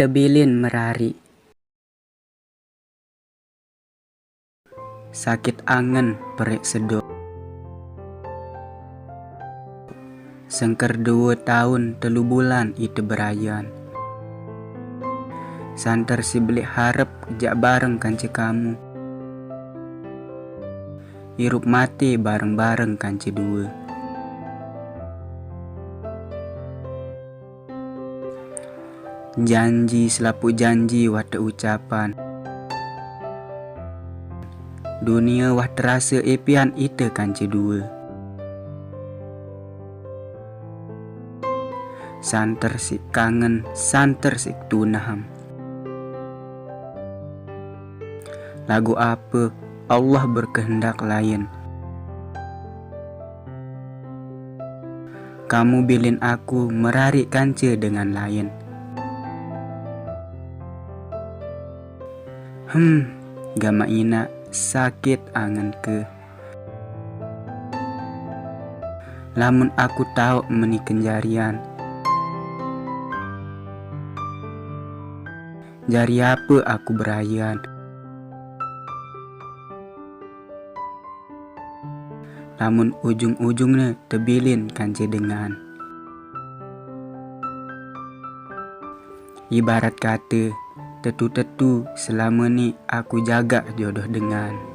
Tebilin merari. Sakit angen perek sedok. Sengker 2 tahun 3 bulan ite berayan. Santer si belik harap jak bareng kanci kamu. Hirup mati bareng-bareng kanci dua. Janji selapu janji wate ucapan. Dunia wah terasa epian ite kanci dua. Santer sik kangen, santer sik tunaham. Lagu apa Allah berkehendak lain. Kamu bilin aku merari kanci dengan lain. Gama ina sakit angan ke. Lamun aku tahu meniken jarian. Jari apa aku berayan. Lamun ujung-ujungnya tebilin kanci dengan. Ibarat kata, tetu-tetu selama ni aku jaga jodoh dengan.